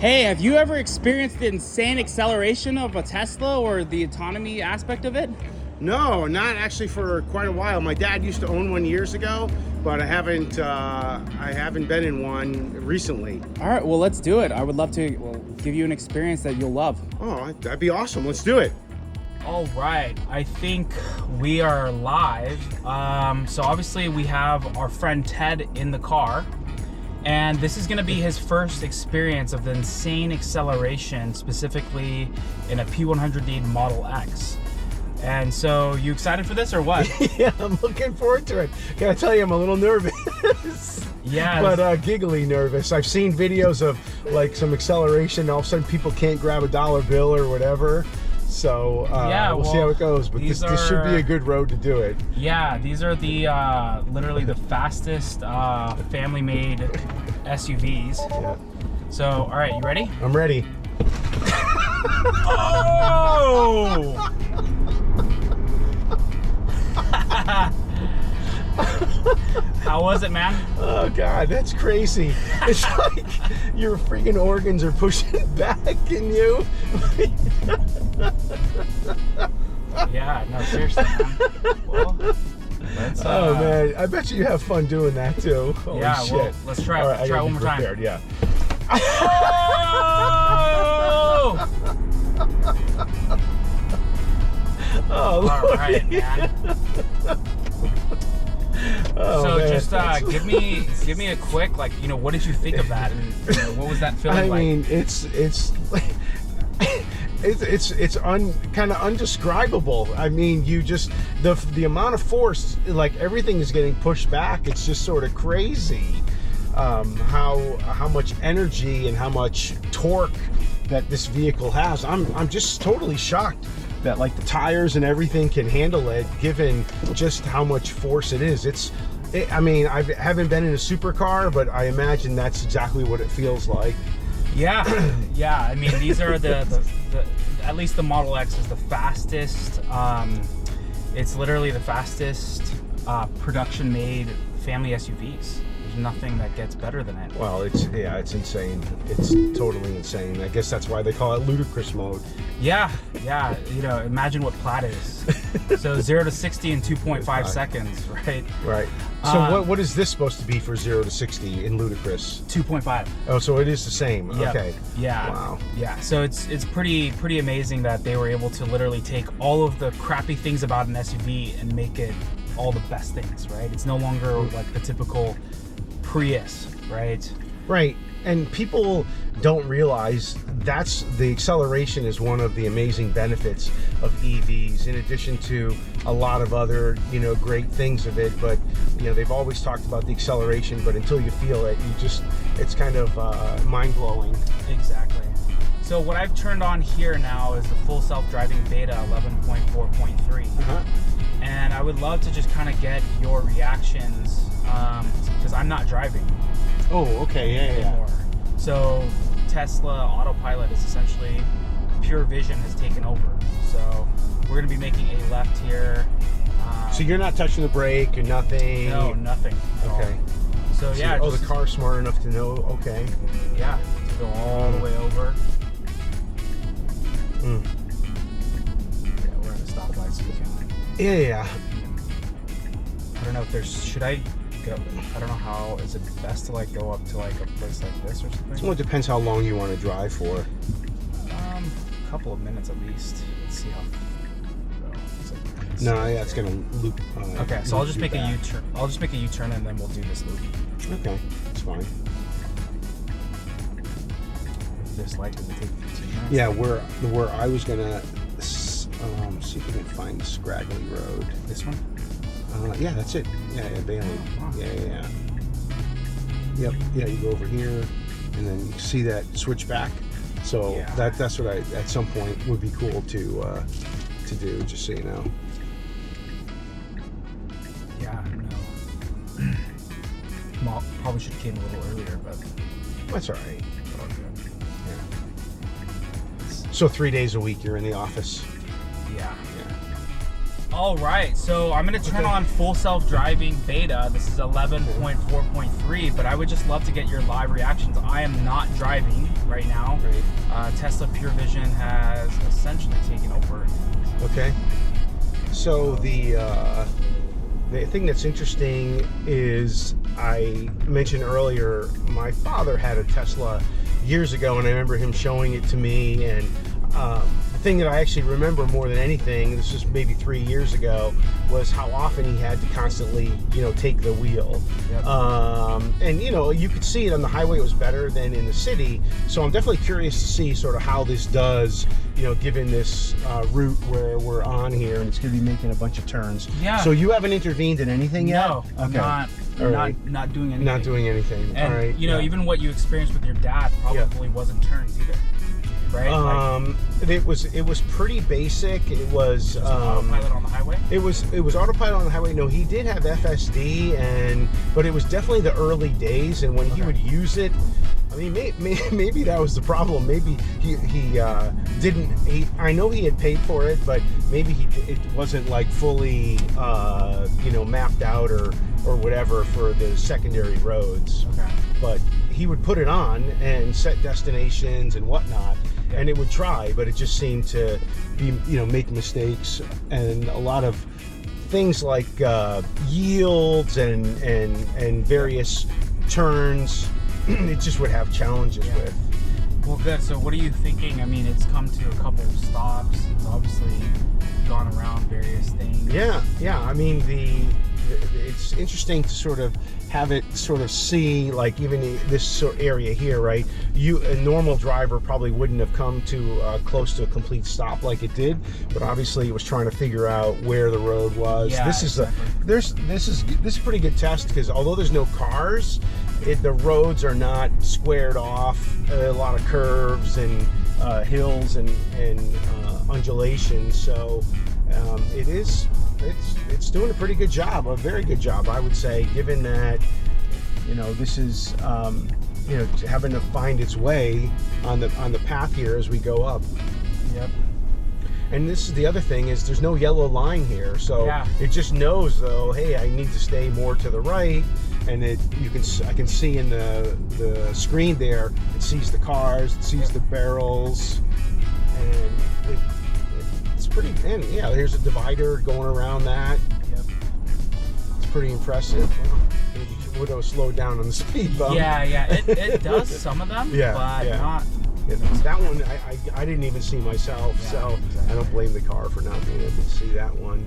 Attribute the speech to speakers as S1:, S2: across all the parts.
S1: Hey, have you ever experienced the insane acceleration of a Tesla or the autonomy aspect of it?
S2: No, not actually for quite a while. My dad used to own one years ago, but I haven't been in one recently.
S1: All right, well, let's do it. I would love to give you an experience that you'll love.
S2: Oh, that'd be awesome. Let's do it.
S1: All right, I think we are live. So obviously we have our friend Ted in the car, and this is gonna be his first experience of the insane acceleration, specifically in a P100D Model X. And so, you excited for this or what?
S2: Yeah, I'm looking forward to it. Can I tell you, I'm a little nervous.
S1: Yeah.
S2: But giggly nervous. I've seen videos of like some acceleration, all of a sudden people can't grab a dollar bill or whatever. So
S1: yeah,
S2: we'll see how it goes. But this should be a good road to do it.
S1: Yeah, these are the literally the fastest family-made SUVs.
S2: Yeah.
S1: So, all right, you ready?
S2: I'm ready.
S1: Oh! How was it, man?
S2: Oh God, that's crazy. It's like your freaking organs are pushing back in you.
S1: Yeah, no, seriously, man. Well, let's,
S2: oh man, I bet you have fun doing that too. Holy
S1: yeah,
S2: shit.
S1: well, let's try.
S2: All right,
S1: try one more
S2: prepared,
S1: time.
S2: Yeah.
S1: Oh!
S2: Oh,
S1: all right, man.
S2: Oh,
S1: so
S2: man.
S1: just give me a quick, like, you know, what did you think of that, and what was that feeling like?
S2: I mean, it's kind of undescribable. I mean, you just the amount of force, like everything is getting pushed back. It's just sort of crazy how much energy and how much torque that this vehicle has. I'm just totally shocked that like the tires and everything can handle it, given just how much force it is. I mean, I haven't been in a supercar, but I imagine that's exactly what it feels like.
S1: Yeah, yeah. I mean, these are the at least the Model X is the fastest. It's literally the fastest production-made family SUVs. There's nothing that gets better than it.
S2: Well, it's insane. It's totally insane. I guess that's why they call it ludicrous mode.
S1: Yeah, yeah. You know, imagine what Plaid is. So 0 to 60 in 2.5 seconds, right?
S2: Right. So what is this supposed to be for 0 to 60 in ludicrous?
S1: 2.5.
S2: Oh, so it is the same.
S1: Yep.
S2: Okay.
S1: Yeah.
S2: Wow.
S1: Yeah. So it's pretty amazing that they were able to literally take all of the crappy things about an SUV and make it all the best things, right? It's no longer like the typical Prius, right?
S2: Right. And people don't realize that's the acceleration is one of the amazing benefits of EVs, in addition to a lot of other, you know, great things of it. But, you know, they've always talked about the acceleration, but until you feel it, it's kind of mind-blowing.
S1: Exactly. So what I've turned on here now is the full self-driving beta 11.4.3. And I would love to just kind of get your reactions, because I'm not driving.
S2: Oh, okay, yeah.
S1: Anymore. So Tesla Autopilot is essentially pure vision has taken over. So we're going to be making a left here.
S2: So you're not touching the brake or nothing?
S1: No, nothing.
S2: Okay.
S1: So yeah.
S2: Oh, the car's smart enough to know. Okay.
S1: Yeah, to go all the way over.
S2: Mm.
S1: Yeah, we're at a stoplight, so we can.
S2: Yeah.
S1: I don't know if there's. Should I go? I don't know how. Is it best to like go up to like a place like this or something?
S2: Well, it depends how long you want to drive for.
S1: A couple of minutes at least. Let's see how.
S2: No, yeah, it's gonna loop.
S1: Okay, so I'll just make a U-turn. I'll just make a U-turn and then we'll do this loop.
S2: Okay, it's fine.
S1: If this light doesn't take 15 minutes.
S2: Yeah, where I was gonna see if we can find the scraggly road.
S1: This one?
S2: Yeah, that's it. Yeah, Bailey.
S1: Oh, wow.
S2: Yeah. Yep. Yeah, you go over here, and then you see that switch back. So
S1: yeah.
S2: that's what at some point would be cool to do. Just so you know.
S1: Yeah, no. Well, probably should have came a little earlier, but
S2: That's all right.
S1: all good.
S2: Yeah. So 3 days a week you're in the office.
S1: Yeah. All right, so I'm going to turn on full self-driving beta. This is 11.4.3, but I would just love to get your live reactions. I am not driving right now.
S2: Right.
S1: Tesla Pure Vision has essentially taken over.
S2: Okay. So the thing that's interesting is I mentioned earlier my father had a Tesla years ago, and I remember him showing it to me. And the thing that I actually remember more than anything, this was maybe 3 years ago, was how often he had to constantly, take the wheel.
S1: Yep.
S2: And you could see it on the highway; it was better than in the city. So I'm definitely curious to see sort of how this does, given this route where we're on here, and it's going to be making a bunch of turns.
S1: Yeah.
S2: So you haven't intervened in anything yet?
S1: No,
S2: Okay.
S1: not doing anything.
S2: Not doing anything.
S1: And
S2: All right.
S1: even what you experienced with your dad probably wasn't turns either, right?
S2: It was pretty basic. It was
S1: autopilot on the highway.
S2: It was autopilot on the highway. No, he did have FSD, but it was definitely the early days. And when he would use it, I mean, maybe that was the problem. Maybe he didn't. I know he had paid for it, but maybe it wasn't like fully mapped out or whatever for the secondary roads.
S1: Okay.
S2: But he would put it on and set destinations and whatnot, and it would try, but it just seemed to be make mistakes, and a lot of things like yields and various turns it just would have challenges with.
S1: Well, good. So what are you thinking? I mean, it's come to a couple of stops. It's obviously gone around various things.
S2: Yeah. I mean, it's interesting to sort of have it sort of see, like, even this sort of area here, right? A normal driver probably wouldn't have come to close to a complete stop like it did, but obviously it was trying to figure out where the road was.
S1: Yeah,
S2: this is
S1: exactly.
S2: this is a pretty good test, because although there's no cars, the roads are not squared off. A lot of curves and hills and undulations. So it's doing a pretty good job, a very good job, I would say, given that this is having to find its way on the path here as we go up.
S1: Yep.
S2: And this is the other thing, is there's no yellow line here, so it just knows, though, hey, I need to stay more to the right. And I can see in the screen there, it sees the cars, it sees the barrels, and it's pretty. And yeah, here's a divider going around that.
S1: Yep.
S2: It's pretty impressive. Well, maybe would have slowed down on the speed bump.
S1: Yeah. It does some of them, but not.
S2: That one I didn't even see myself, so exactly. I don't blame the car for not being able to see that one.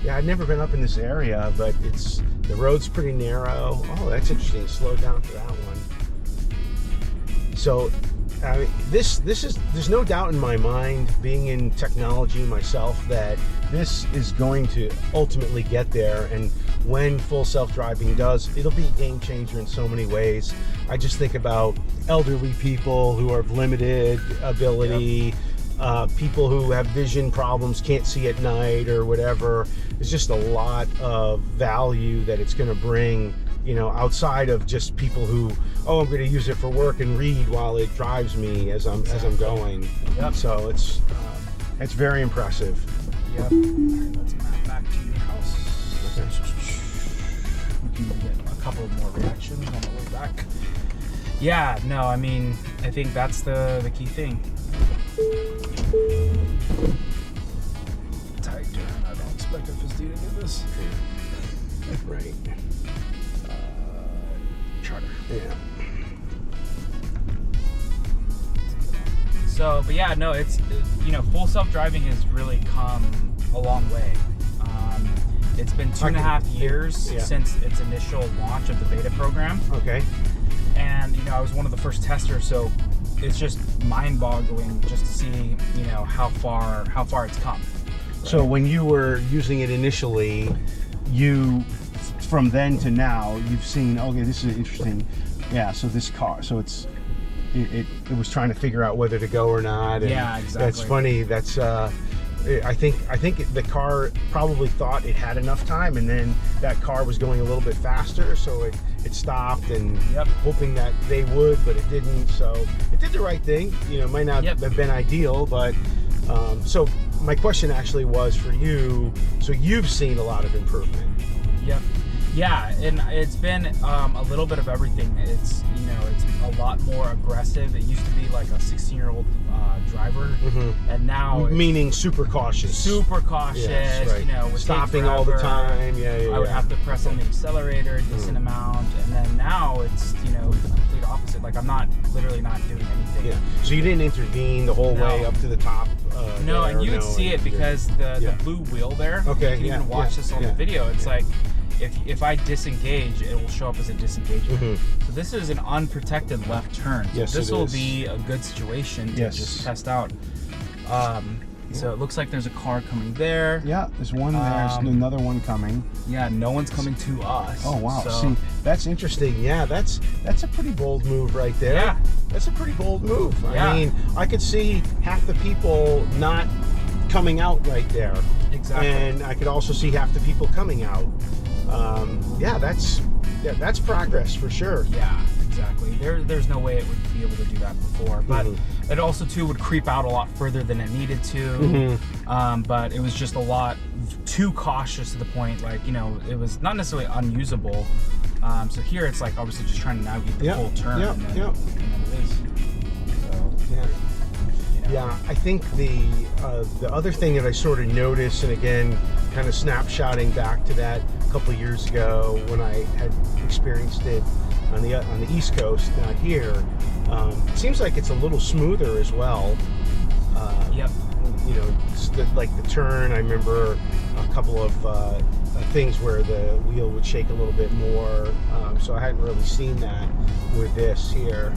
S2: Yeah, I've never been up in this area, but the road's pretty narrow. Oh, that's interesting. Slow down for that one. So, I mean, there's no doubt in my mind, being in technology myself, that this is going to ultimately get there. And when full self-driving does, it'll be a game changer in so many ways. I just think about elderly people who have limited ability. Yep. People who have vision problems, can't see at night or whatever. There's just a lot of value that it's going to bring, outside of just people who, I'm going to use it for work and read while it drives me as I'm going.
S1: Yep.
S2: So it's very impressive.
S1: Yep. All right, let's map back to your house.
S2: Okay.
S1: We can get a couple more reactions on the way back. Yeah. No, I mean, I think that's the key thing. Tight turn. I don't expect FSD to get this.
S2: Right.
S1: Charter.
S2: Yeah.
S1: So, but yeah, no, it's, full self-driving has really come a long way. It's been 2.5 years since its initial launch of the beta program.
S2: Okay.
S1: And, I was one of the first testers, so it's just mind-boggling just to see, how far it's come. Right?
S2: So when you were using it initially, from then to now, you've seen, okay, this is interesting. Yeah, so this car, so it was trying to figure out whether to go or not. And
S1: yeah, exactly.
S2: That's funny. That's I think the car probably thought it had enough time, and then that car was going a little bit faster, so it stopped, and hoping that they would, but it didn't. So it did the right thing. Might not have been ideal, but so my question actually was for you. So you've seen a lot of improvement.
S1: Yep. Yeah, and it's been a little bit of everything. It's it's a lot more aggressive. It used to be like a 16-year-old driver, and now
S2: meaning super cautious.
S1: Super cautious.
S2: Yes, right.
S1: Would
S2: stopping
S1: take
S2: all the
S1: forever.
S2: time. Yeah.
S1: I would have to press on the accelerator a decent amount, and then now it's the complete opposite. Like I'm literally not doing anything.
S2: Yeah. So you didn't intervene the whole way up to the top.
S1: No, and you would see it because the blue wheel there.
S2: Okay.
S1: You can even watch this on the video. It's like. If I disengage, it will show up as a disengagement. So this is an unprotected left turn. So
S2: yes,
S1: this will be a good situation to just test out. So it looks like there's a car coming there.
S2: Yeah, there's one there. There's another one coming.
S1: Yeah, no one's coming to us.
S2: Oh wow!
S1: So,
S2: see, that's interesting. Yeah, that's a pretty bold move right there.
S1: Yeah,
S2: that's a pretty bold move.
S1: Yeah.
S2: I mean, I could see half the people not coming out right there.
S1: Exactly.
S2: And I could also see half the people coming out. That's progress for sure.
S1: Yeah, exactly. There's no way it would be able to do that before, but it also too would creep out a lot further than it needed to. But it was just a lot too cautious to the point, like it was not necessarily unusable. So here it's like obviously just trying to navigate the full turn, and then it is. So
S2: yeah, I think the other thing that I sort of noticed, and again, kind of snapshotting back to that a couple of years ago when I had experienced it on the East Coast, not here. It seems like it's a little smoother as well. Like the turn. I remember a couple of things where the wheel would shake a little bit more. So I hadn't really seen that with this here.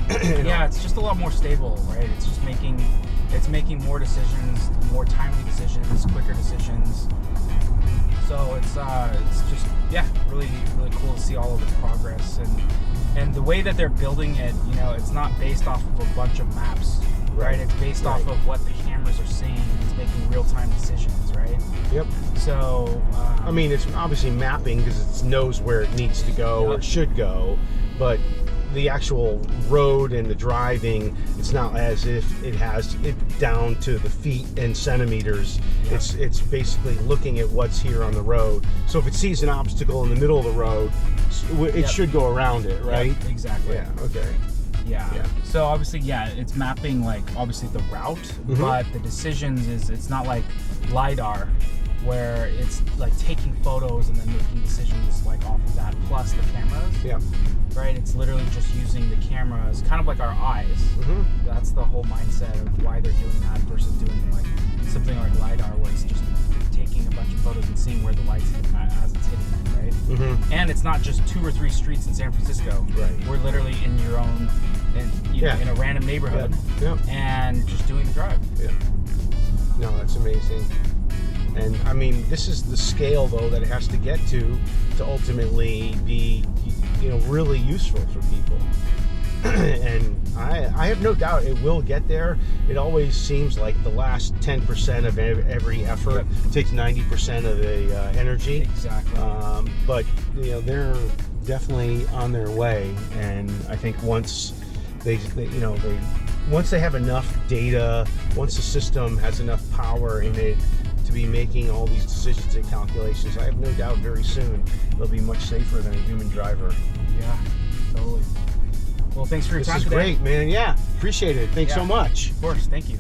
S1: Yeah, it's just a lot more stable, right? It's just making more decisions, more timely decisions, quicker decisions. So it's just really cool to see all of the progress and the way that they're building it. It's not based off of a bunch of maps, right? It's based off of what the cameras are seeing. It's making real-time decisions, right?
S2: Yep.
S1: So
S2: I mean, it's obviously mapping because it knows where it needs to go or it should go, but the actual road and the driving, it's not as if it has it down to the feet and centimeters. It's basically looking at what's here on the road. So if it sees an obstacle in the middle of the road, it should go around it, right?
S1: Yep, exactly.
S2: Yeah. Okay.
S1: Yeah. So obviously, it's mapping like obviously the route, but the decisions it's not like LiDAR where it's like taking photos and then making decisions like off of that plus the cameras.
S2: Yeah.
S1: Right? It's literally just using the cameras, kind of like our eyes. That's the whole mindset of why they're doing that versus doing like something like LiDAR where it's just taking a bunch of photos and seeing where the light's as it's hitting it, right? And it's not just 2 or 3 streets in San Francisco.
S2: Right.
S1: We're literally in your own, in a random neighborhood and just doing the drive.
S2: Yeah. No, that's amazing. And I mean, this is the scale though that it has to get to ultimately be, really useful for people. And I have no doubt it will get there. It always seems like the last 10% of every effort takes 90% of the energy.
S1: Exactly.
S2: But they're definitely on their way, and I think once they have enough data, once the system has enough power in it to be making all these decisions and calculations, I have no doubt very soon they'll be much safer than a human driver.
S1: Yeah, totally. Well, thanks for your time today.
S2: This is great, man. Yeah, appreciate it. Thanks so much.
S1: Of course. Thank you.